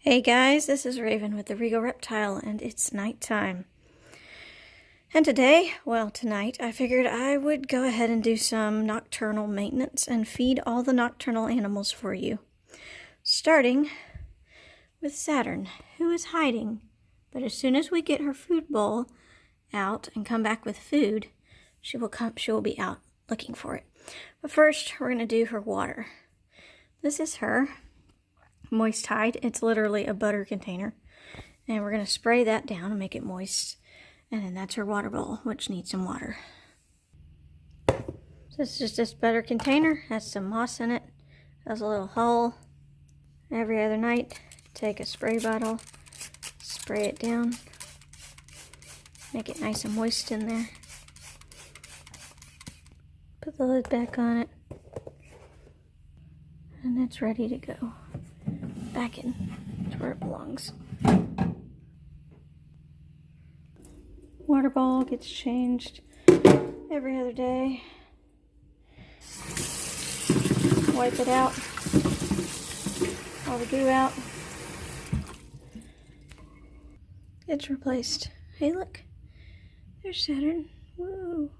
Hey guys, this is Raven with the Regal Reptile, and it's nighttime. And today, well tonight, I figured I would go ahead and do some nocturnal maintenance and feed all the nocturnal animals for you. Starting with Saturn, who is hiding. But as soon as we get her food bowl out and come back with food, she will be out looking for it. But first, we're going to do her water. This is her moist hide. It's literally a butter container, and we're going to spray that down and make it moist, and then that's her water bowl, which needs some water. So this is this butter container, has some moss in it, has a little hole. Every other night, take a spray bottle, spray it down, make it nice and moist in there, put the lid back on it, and it's ready to go back in to where it belongs. Water bowl gets changed every other day. Wipe it out, all the goo out. It's replaced. Hey look, there's Saturn. Woo!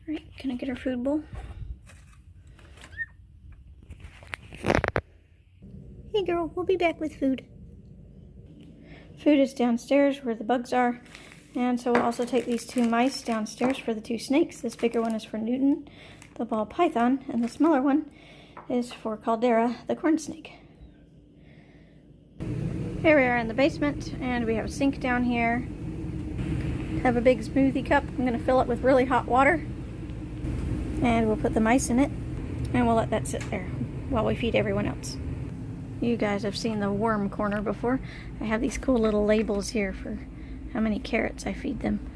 Alright, can I get her food bowl? Hey girl, we'll be back with food. Food is downstairs where the bugs are, and so we'll also take these two mice downstairs for the two snakes. This bigger one is for Newton, the ball python, and the smaller one is for Caldera, the corn snake. Here we are in the basement, and we have a sink down here. Have a big smoothie cup. I'm going to fill it with really hot water, and we'll put the mice in it, and we'll let that sit there while we feed everyone else. You guys have seen the worm corner before. I have these cool little labels here for how many carrots I feed them.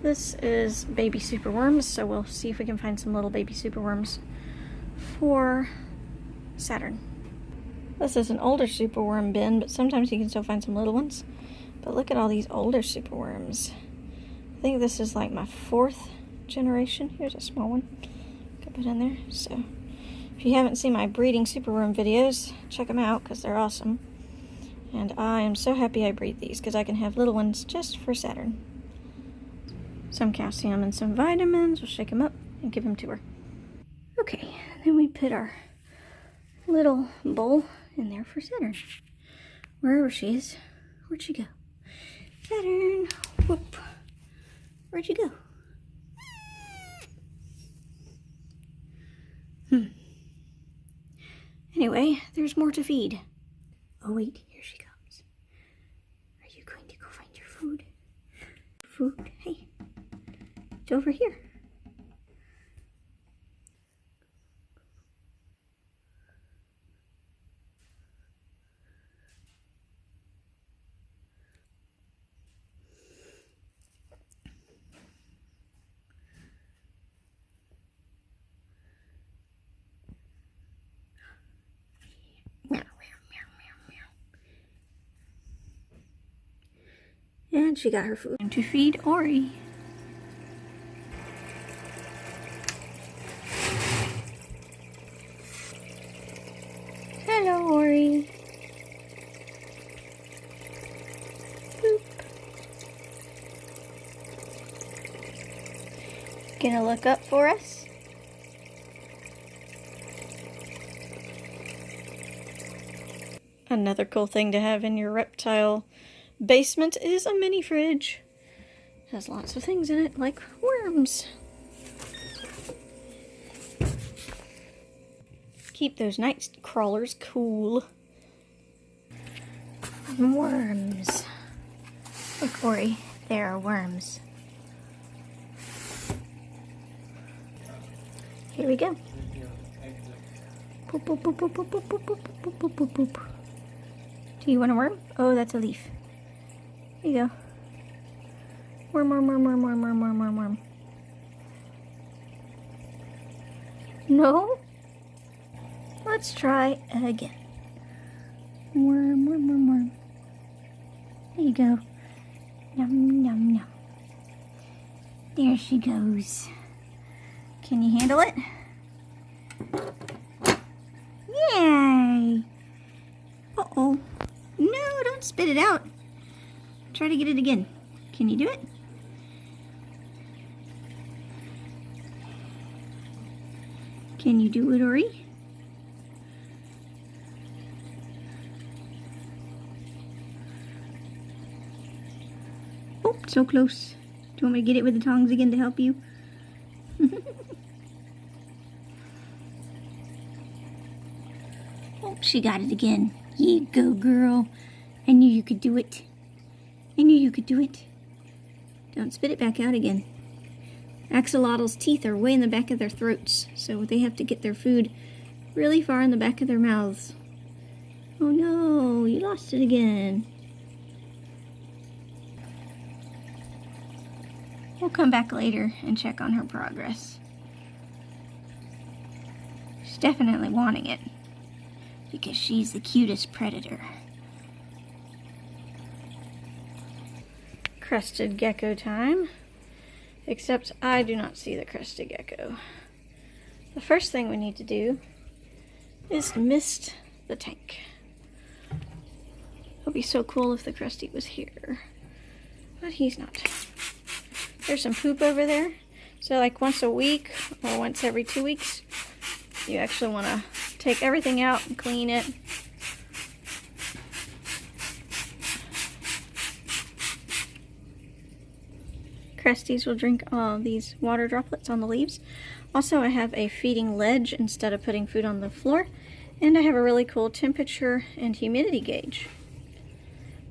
This is baby superworms, so we'll see if we can find some little baby superworms for Saturn. This is an older superworm bin, but sometimes you can still find some little ones. But look at all these older superworms. I think this is like my 4th generation. Here's a small one. Can put in there. So if you haven't seen my breeding superworm videos, check them out because they're awesome. And I am so happy I breed these because I can have little ones just for Saturn. Some calcium and some vitamins. We'll shake them up and give them to her. Okay, then we put our little bowl in there for Saturn. Wherever she is. Where'd she go? Saturn! Whoop! Where'd you go? Anyway, there's more to feed. Oh wait, here she comes. Are you going to go find your food? Food? Hey, it's over here. And she got her food. Time to feed Ori. Hello, Ori. Boop. Gonna look up for us? Another cool thing to have in your reptile basement is a mini fridge. Has lots of things in it, like worms. Keep those night crawlers cool. Worms. Look, Ori, there are worms. Here we go. Boop, boop, boop, boop, boop, boop, boop, boop, boop, boop, boop, boop. Do you want a worm? Oh, that's a leaf. There you go. Worm, worm, worm, worm, worm, worm, worm, worm, worm. No? Let's try again. Worm, worm, worm, worm. There you go. Yum, yum, yum. There she goes. Can you handle it? Yay! Uh-oh. Don't spit it out. Try to get it again. Can you do it? Can you do it, Ori? Oh, so close. Do you want me to get it with the tongs again to help you? Oh, she got it again. You go, girl. I knew you could do it. I knew you could do it. Don't spit it back out again. Axolotls' teeth are way in the back of their throats, so they have to get their food really far in the back of their mouths. Oh no, you lost it again. We'll come back later and check on her progress. She's definitely wanting it, because she's the cutest predator. Crested gecko time. Except I do not see the crested gecko. The first thing we need to do is mist the tank. It would be so cool if the cresty was here, but he's not. There's some poop over there. So like once a week or once every 2 weeks, you actually want to take everything out and clean it. Cresties will drink all these water droplets on the leaves. Also, I have a feeding ledge instead of putting food on the floor. And I have a really cool temperature and humidity gauge.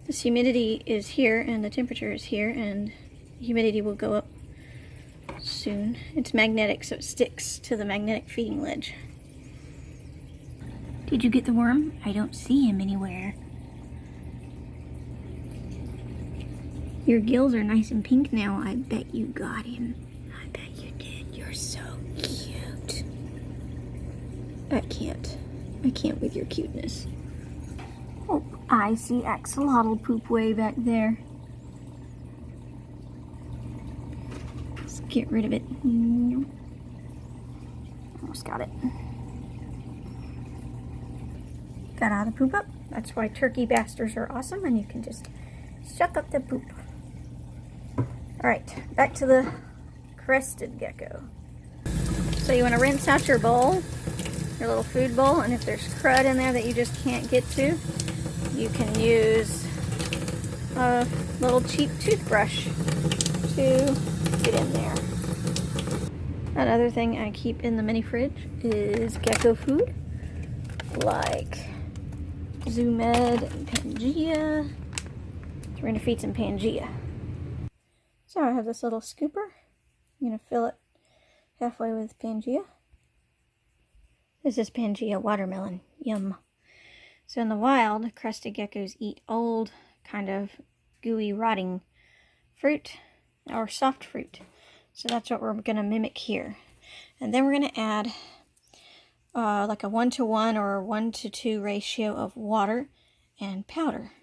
This humidity is here and the temperature is here, and humidity will go up soon. It's magnetic, so it sticks to the magnetic feeding ledge. Did you get the worm? I don't see him anywhere. Your gills are nice and pink now. I bet you got him. I bet you did. You're so cute. I can't with your cuteness. Oh, I see axolotl poop way back there. Let's get rid of it. Almost got it. Got all the poop up. That's why turkey basters are awesome, and you can just suck up the poop. Alright, back to the crested gecko. So you want to rinse out your bowl, your little food bowl, and if there's crud in there that you just can't get to, you can use a little cheap toothbrush to get in there. Another thing I keep in the mini fridge is gecko food, like Zoomed and Pangea. So we're going to feed some Pangea. So I have this little scooper. I'm going to fill it halfway with Pangea. This is Pangea watermelon. Yum. So in the wild, crested geckos eat old, kind of gooey, rotting fruit, or soft fruit. So that's what we're going to mimic here. And then we're going to add like a 1-to-1 or a 1-to-2 ratio of water and powder.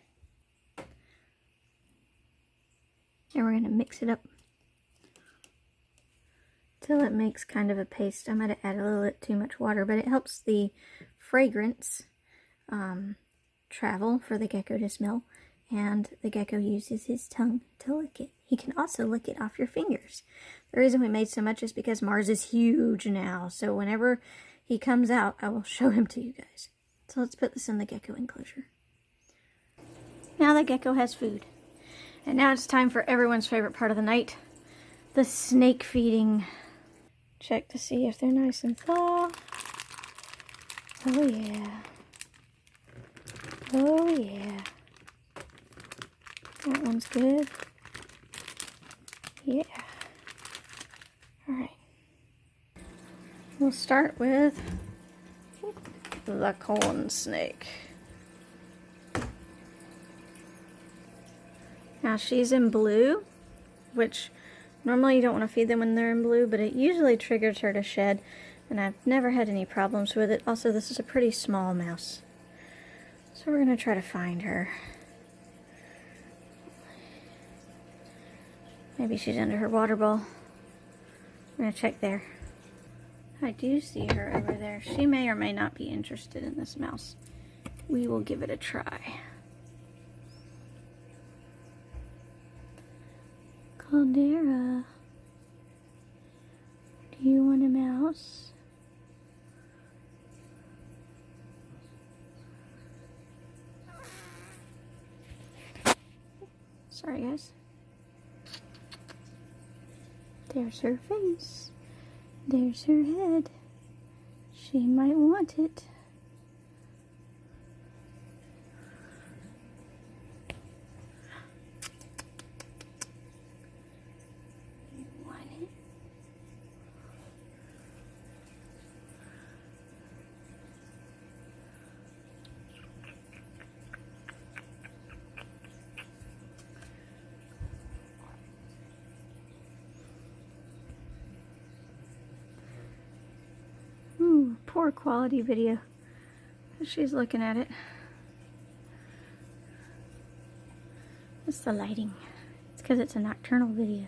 And we're going to mix it up till it makes kind of a paste. I might have added a little bit too much water, but it helps the fragrance travel for the gecko to smell, and the gecko uses his tongue to lick it. He can also lick it off your fingers. The reason we made so much is because Mars is huge now, so whenever he comes out, I will show him to you guys. So let's put this in the gecko enclosure. Now the gecko has food. And now it's time for everyone's favorite part of the night, the snake feeding. Check to see if they're nice and thaw. Oh yeah. Oh yeah. That one's good. Yeah. Alright. We'll start with the corn snake. Now she's in blue, which normally you don't want to feed them when they're in blue, but it usually triggers her to shed, and I've never had any problems with it. Also, this is a pretty small mouse. So we're going to try to find her. Maybe she's under her water bowl. I'm going to check there. I do see her over there. She may or may not be interested in this mouse. We will give it a try. Caldera, do you want a mouse? Sorry, guys. There's her face. There's her head. She might want it. You want it? Poor quality video. She's looking at it. It's the lighting. It's because it's a nocturnal video.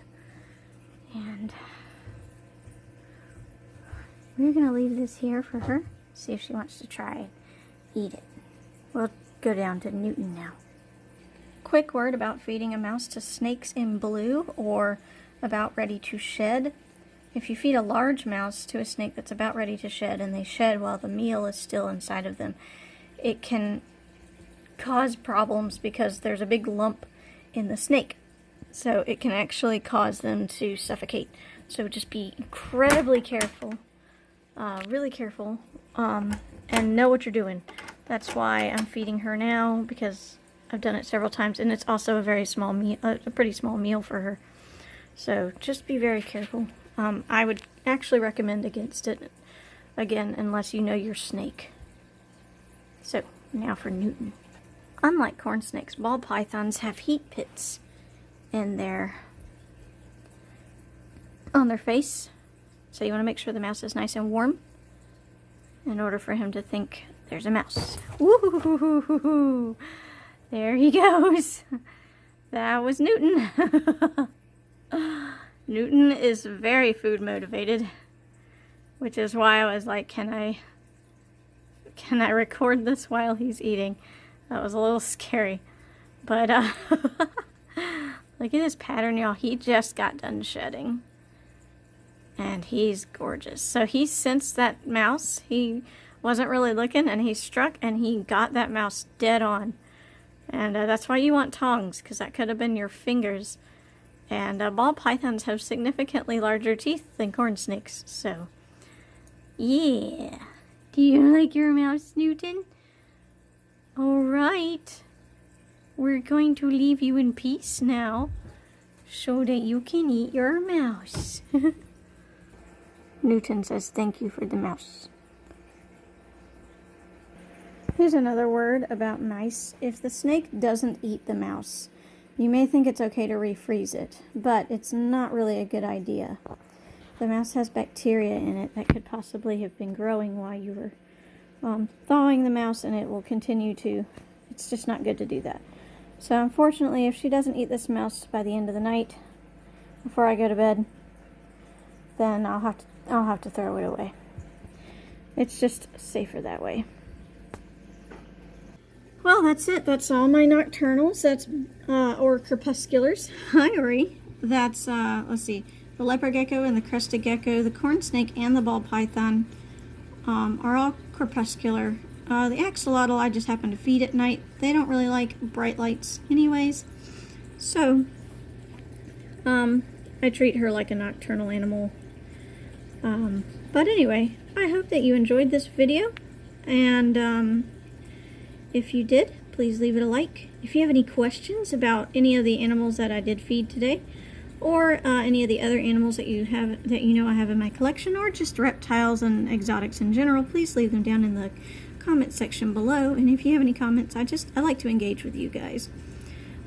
And we're gonna leave this here for her. See if she wants to try and eat it. We'll go down to Newton now. Quick word about feeding a mouse to snakes in blue or about ready to shed. If you feed a large mouse to a snake that's about ready to shed and they shed while the meal is still inside of them, it can cause problems because there's a big lump in the snake. So it can actually cause them to suffocate. So just be incredibly careful, really careful, and know what you're doing. That's why I'm feeding her now, because I've done it several times, and it's also a very small meal, a pretty small meal for her. So just be very careful. I would actually recommend against it, again, unless you know your snake. So, now for Newton. Unlike corn snakes, ball pythons have heat pits on their face. So you want to make sure the mouse is nice and warm in order for him to think there's a mouse. Woo-hoo-hoo-hoo-hoo. There he goes. That was Newton. Newton is very food motivated, which is why I was like, can I record this while he's eating? That was a little scary. But look at his pattern, y'all. He just got done shedding. And he's gorgeous. So he sensed that mouse. He wasn't really looking, and he struck, and he got that mouse dead on. And that's why you want tongs, because that could have been your fingers. And ball pythons have significantly larger teeth than corn snakes, so yeah. Do you like your mouse, Newton? Alright. We're going to leave you in peace now, so that you can eat your mouse. Newton says thank you for the mouse. Here's another word about mice. If the snake doesn't eat the mouse, you may think it's okay to refreeze it, but it's not really a good idea. The mouse has bacteria in it that could possibly have been growing while you were thawing the mouse, and it will continue to. It's just not good to do that. So unfortunately, if she doesn't eat this mouse by the end of the night, before I go to bed, then I'll have to throw it away. It's just safer that way. Well, that's it. That's all my nocturnals. That's or crepusculars. Hi, Ori. That's let's see, the leopard gecko and the crested gecko, the corn snake, and the ball python are all crepuscular. The axolotl I just happen to feed at night. They don't really like bright lights, anyways. So I treat her like a nocturnal animal. But anyway, I hope that you enjoyed this video, and if you did, please leave it a like. If you have any questions about any of the animals that I did feed today, or any of the other animals that you know I have in my collection, or just reptiles and exotics in general, please leave them down in the comment section below. And if you have any comments, I like to engage with you guys.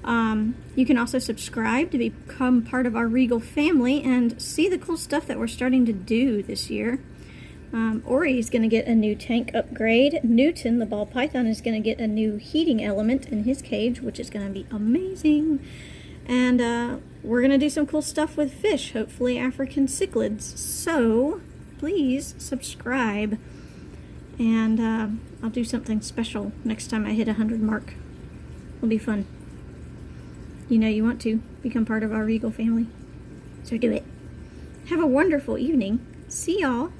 You can also subscribe to become part of our Regal family and see the cool stuff that we're starting to do this year. Ori's going to get a new tank upgrade. Newton, the ball python, is going to get a new heating element in his cage, which is going to be amazing. And we're going to do some cool stuff with fish, hopefully African cichlids. So please subscribe, and I'll do something special next time I hit 100 mark. It'll be fun. You know you want to become part of our Regal family. So do it. Have a wonderful evening. See y'all